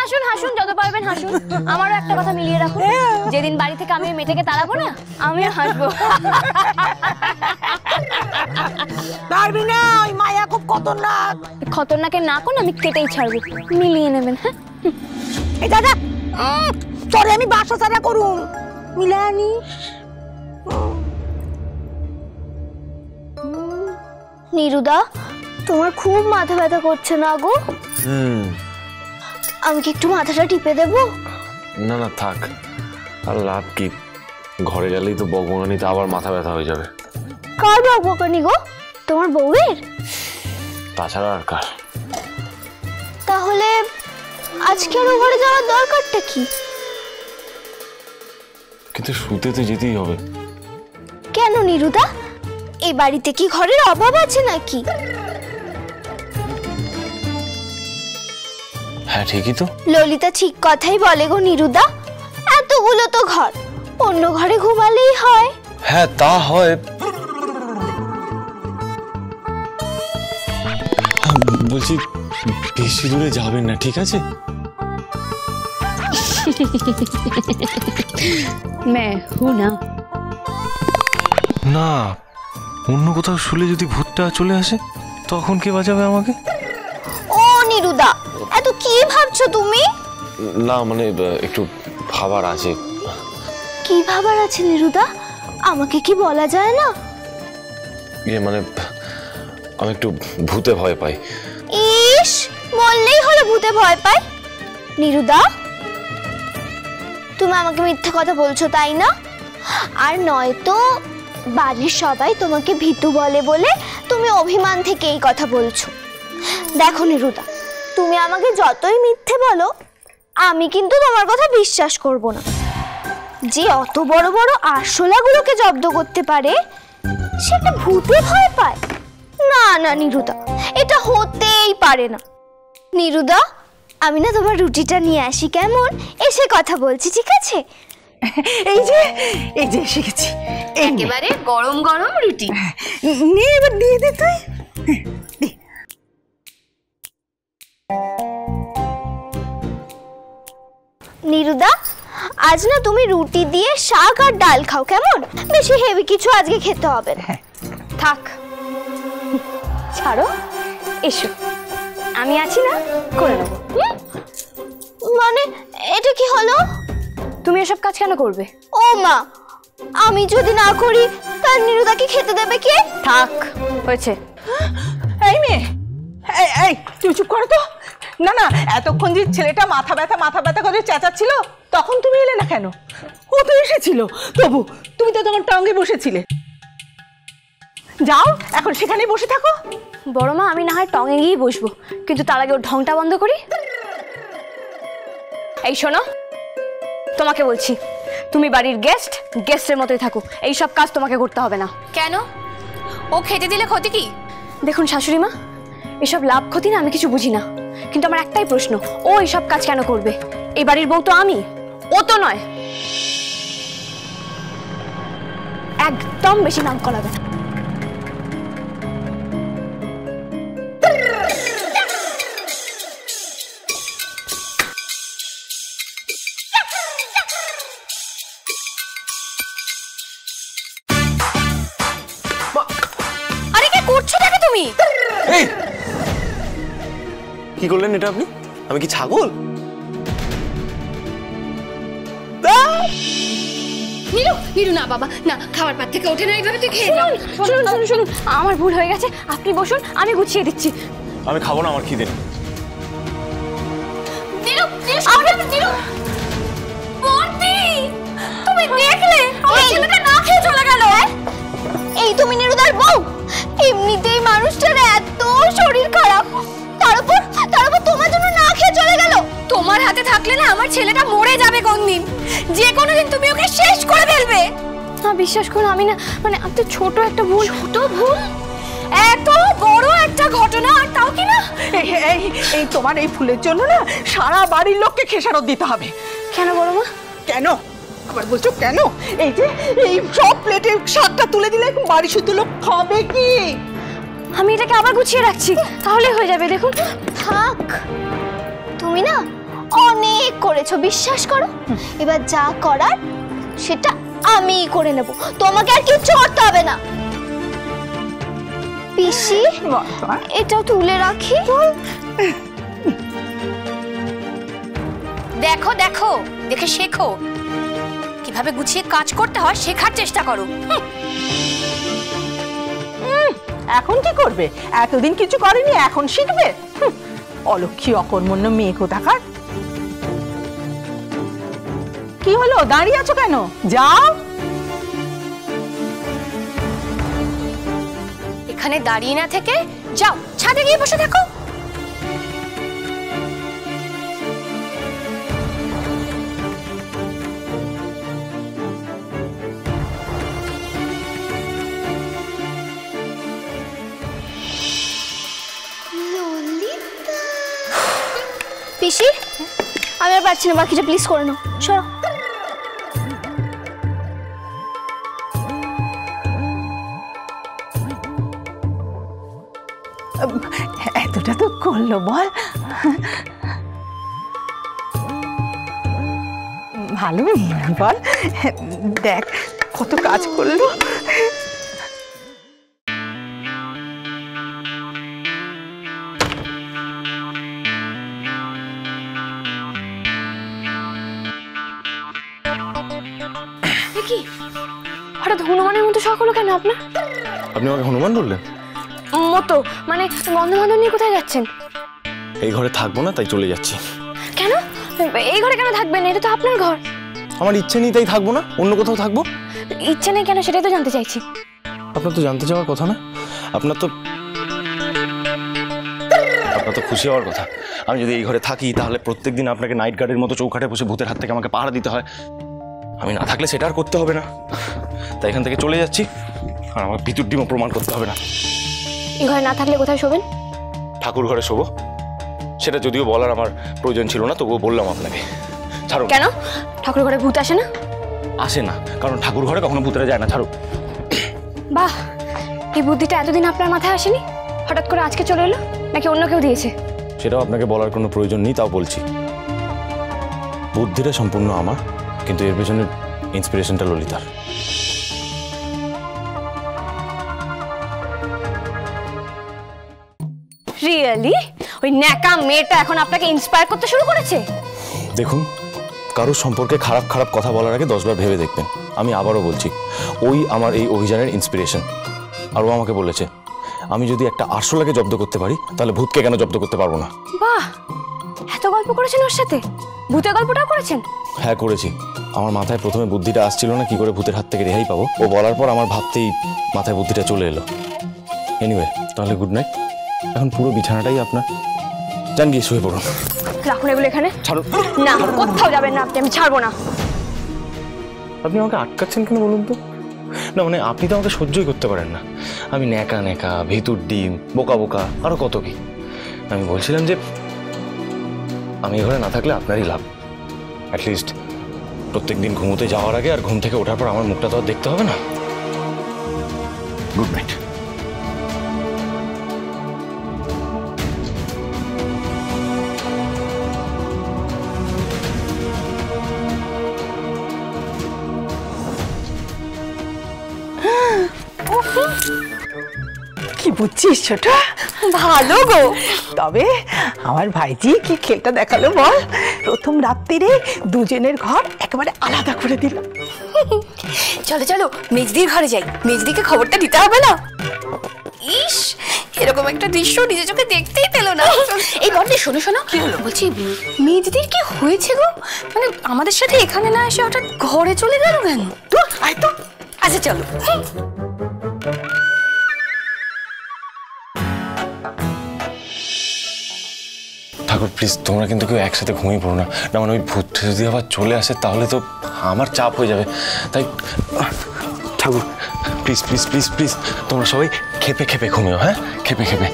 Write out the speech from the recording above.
হাসুন হাসুন, যত পারবেন হাসুন। আমারও একটা কথা মিলিয়ে রাখুন, যেদিন বাড়ি থেকে আমি মেয়েটাকে তাড়াবো না, আমিও হাসবো। পারবি না, ওই মায়া খুব খতরনাক। খতরনাকের না কোন আমি কেটেই ছাড়বো, মিলিয়ে নেবেন। হ্যাঁ এই দাদা, তোরে আমি বাসা ছাড়া করুম, মিলানি। নিরুদা, তোমার খুব মাথা ব্যথা করছে না গো? আমি কি একটু মাথাটা টিপে দেবো? না না থাক, আর লাভ কি, ঘরে গেলেই তো বকবকানিতে আবার মাথা ব্যথা হয়ে যাবে। কার বকবকানি গো? তোমার বউয়ের? তাছাড়া আর কার? তাহলে আজকে আর ঘরে যাওয়ার দরকারটা কি? কিন্তু শুতে তো যেতেই হবে। কেন নিরুদা, এই বাড়িতে কি ঘরের অভাব আছে নাকি? হ্যাঁ ঠিকই তো। ললিতা ঠিক কথাই বলে গো নিরুদা, এতগুলো তো ঘর, অন্য ঘরে ঘুমালেই হয়। হ্যাঁ তা হয়, বলছি বেশি দূরে যাবেন না, ঠিক আছে? मैं हूं ना। না, অন্য কোথাও শুলে যদি ভূতটা চলে আসে তখন কে বাঁচাবে আমাকে? ও নিরুদা, এত কি ভাবছো তুমি? না মানে একটু ভাবার আছে। কি ভাবার আছে নিরুদা, আমাকে কি বলা যায় না? মানে আমি একটু ভূতে ভয় পাই। ইস, বললেই হলো ভূতে ভয় পাই। নিরুদা, তুমি আমাকে মিথ্যে কথা বলছো তাই না? আর নয়তো বাড়ির সবাই তোমাকে ভীতু বলে বলে তুমি অভিমান থেকে এই কথা বলছো। দেখো নিরুদা, তুমি আমাকে যতই মিথ্যে বলো, আমি কিন্তু তোমার কথা বিশ্বাস করব না। যে অত বড় বড় আরশোলাগুলোকে জব্দ করতে পারে, সেটা ভূতে ভয় পায়? না না নিরুদা, এটা হতেই পারে না। নিরুদা, আমি না তোমার রুটিটা নিয়ে আসি, কেমন? এসে কথা বলছি, ঠিক আছে? এই যে এসে গেছি, একেবারে গরম গরম রুটি নিয়ে এবার দিয়ে দে তুই। নিরুদা, আজ না তুমি রুটি দিয়ে শাক আর ডাল খাও, কেমন? বেশি হেভি কিছু আজকে খেতে হবে না। থাক, ছাড়ো, এসো, আমি আছি না, করে নেবো। মানে এটা কি হলো? তুমি এসব কাজ কেন করবে? ও মা, আমি যদি না করি তার নিরুদাকে খেতে দেবে কে? থাক, হয়েছে। এই মেয়ে, এই তুই চুপ করো তো। না না, এতক্ষণ যে ছেলেটা মাথা ব্যথা করে চেঁচাচ্ছিল, তখন তুমি এলে না কেন? ও তো এসেছিল, তবু তুমি তো তোমার টঙ্গে বসেছিলে। যাও, এখন সেখানেই বসে থাকো। বড় মা, আমি না হয় টঙে গিয়ে বসবো, কিন্তু তার আগে ওর ঢংটা বন্ধ করি। এই শোনো, তোমাকে বলছি, তুমি বাড়ির গেস্টের মতোই থাকো, এইসব কাজ তোমাকে করতে হবে না। কেন? ও খেতে দিলে ক্ষতি কি? দেখুন শাশুড়ি মা, এসব লাভ ক্ষতি না আমি কিছু বুঝি না, কিন্তু আমার একটাই প্রশ্ন, ও এইসব কাজ কেন করবে? এই বাড়ির বউ তো আমি, ও তো নয়। একদম বেশি নাম করাবে না। আরে কি করছো নাকি তুমি? কি করলেন এটা আপনি? আমি কি ছাগল? নিরু না বাবা, না, খাবার পাত থেকে ওঠে না, এইভাবে তুই খেয়ে যাও। শুনুন, আমার ভুল হয়ে গেছে, আপনি বসুন, আমি গুছিয়ে দিচ্ছি। আমি খাবো না, আমার খিদে নেই। তুমি দেখলে আমার ছেলেটা না খেয়ে চলে গেল। এই তুমি নিরুদার বউ? এমনিতেই মানুষটার এত শরীর খারাপ, তার উপর তোমার জন্য না খেয়ে চলে গেল। তোমার হাতে থাকলে না আমার ছেলেটা মরে যাবে কোনদিন, যে কোনো দিন তুমি ওকে শেষ করে ফেলবে। না বিশ্বাস করুন, আমি না, মানে আপনি ছোট একটা ভুল। ছোট ভুল? এত বড় একটা ঘটনা, আর তাও কি না? এই তোমার এই ভুলের জন্য না সারা বাড়ির লোককে খেসারত দিতে হবে। কেন বলো মা? কেন আবার বলছো কেন? এই যে এই সব প্লেটে শাকটা তুলে দিলে বাড়ি শুদ্ধ লোক খাবে কি? আমি এটাকে আবার গুছিয়ে রাখছি, তাহলে হয়ে যাবে। দেখুন, থাক, তুমি না ঠিক করেছো, বিশ্বাস করো। এবার যা করার সেটা আমিই করে নেব, তোমাকে আর কিচ্ছু করতে হবে না। পিসি, এটাও তুলে রাখি। দেখো দেখো, দেখে শেখো কিভাবে গুছিয়ে কাজ করতে হয়, শেখার চেষ্টা করো। এখন কি করবে? এতদিন কিছু করেনি, এখন শিখবে? অলক্ষী অকর্মণ্য মেয়ে কোথাকার। কি হলো, দাঁড়িয়ে আছো কেন? যাও। এখানে দাঁড়িয়ে না থেকে যাও, ছাদে গিয়ে বসে দেখো। পিসি, আমি আর পারছি না, বাকিটা প্লিজ করে নাও। সরো। এতটা তো করলো বল। ভালো বল, দেখ কত কাজ করলো। কি হঠাৎ হনুমানের মতো শখ হলো কেন আপনার? আপনি আমাকে হনুমান বললেন? মতো মানে বন্ধু বান্ধব নিয়ে কোথায় যাচ্ছেন? এই ঘরে থাকবো না, তাই চলে যাচ্ছি। কেন? এই ঘরে কেন থাকবেন? এটা তো আপনার ঘর। আমার ইচ্ছে নেই তাই থাকবো না, অন্য কোথাও থাকবো। ইচ্ছে নেই কেন সেটাই তো জানতে চাইছি। আপনার তো জানতে চাওয়ার কথা না, আপনার তো খুশি হওয়ার কথা। আমি যদি এই ঘরে থাকি তাহলে প্রত্যেকদিন আপনাকে নাইট গার্ডের মতো চৌকাঠে বসে ভূতের হাত থেকে আমাকে পাহারা দিতে হয়। আমি না থাকলে সেটা আর করতে হবে না, তাই এখান থেকে চলে যাচ্ছি। আর আমার ভিতর ডিমও প্রমাণ করতে হবে না। এই ঘরে না থাকলে কোথায় শোবেন? ঠাকুর ঘরে শোবো। সেটা যদিও বলার আমার প্রয়োজন ছিল না, তবুও বললাম আপনাকে। ছাড়ুন। কেন? ঠাকুর ঘরে ভূত আসে না? আসে না, কারণ ঠাকুর ঘরে কখনো ভূতেরা যায় না। ছাড়ুন। বাহ, এই বুদ্ধিটা এতদিন আপনার মাথায় আসেনি, হঠাৎ করে আজকে চলে এলো, নাকি অন্য কেউ দিয়েছে? সেটাও আপনাকে বলার কোনো প্রয়োজন নেই, তাও বলছি। বুদ্ধিটা সম্পূর্ণ আমার, কিন্তু এর পেছনে ইন্সপিরেশনটা ললিতার। রিয়েলি? ওই ন্যাকা মেয়েটা এখন আপনাকে ইন্সপায়ার করতে শুরু করেছে? দেখুন, কারোর সম্পর্কে খারাপ খারাপ কথা বলার আগে 10 বার ভেবে দেখবেন। আমি আবারও বলছি, ওই আমার এই অভিযানের ইন্সপিরেশন। আর ও আমাকে বলেছে, আমি যদি একটা আরশোলাকে জব্দ করতে পারি তাহলে ভূতকে কেন জব্দ করতে পারবো না। বাহ, এত গল্প করেছেন ওর সাথে? ভূতের গল্পটাও করেছেন? হ্যাঁ, করেছি। আমার মাথায় প্রথমে বুদ্ধিটা আসছিল না কি করে ভূতের হাত থেকে রেহাই পাবো। ও বলার পর আমার ভাবতেই মাথায় বুদ্ধিটা চলে এলো। এনিওয়ে, তাহলে গুড নাইট। এখন পুরো বিছানাটাই আপনার, যান গিয়ে শুয়ে পড়ুন। রাখুন এগুলো এখানে। ছাড়ুন। না, কোথাও যাবেন না আপনি, আমি ছাড়বো না। আপনি আমাকে আটকাচ্ছেন কেন বলুন তো? না মানে আপনি তো আমাকে সহ্যই করতে পারেন না। আমি ন্যাকা ন্যাকা, ভিতুর ডিম, বোকা বোকা, আরো কত কি। আমি বলছিলাম যে আমি ঘরে না থাকলে আপনারই লাভ। অ্যাটলিস্ট প্রত্যেক দিন ঘুমোতে যাওয়ার আগে আর ঘুম থেকে ওঠার পর আমার মুখটা তো আর দেখতে হবে না। Good night. কি বুঝছিস ছোট? ভালো গো। তবে আমার ভাইজি কি খেলটা দেখালো বল। প্রথম রাত্রিরে দুজনের ঘর একেবারে আলাদা করে দিল। চলো চলো মেজদির ঘরে যাই, মেজদিকে খবরটা দিতে হবে না? ইস, এরকম একটা দৃশ্য নিজের চোখে দেখতেই পেলো না। এই বন্ধে শোনো শোনো, কি হলো বলছি, মেজদির কি হয়েছে গো? মানে আমাদের সাথে এখানে না এসে হঠাৎ ঘরে চলে গেল কেন? তো আয় তো। আচ্ছা চলো। ঠাকুর প্লিজ, তোমরা কিন্তু কেউ একসাথে ঘুমিয়ে পড়ো না। না মানে ওই ভূত যদি আবার চলে আসে তাহলে তো আমার চাপ হয়ে যাবে। তাই ঠাকুর প্লিজ প্লিজ প্লিজ প্লিজ তোমরা সবাই খেপে খেপে ঘুমিও। হ্যাঁ, খেপে খেপে।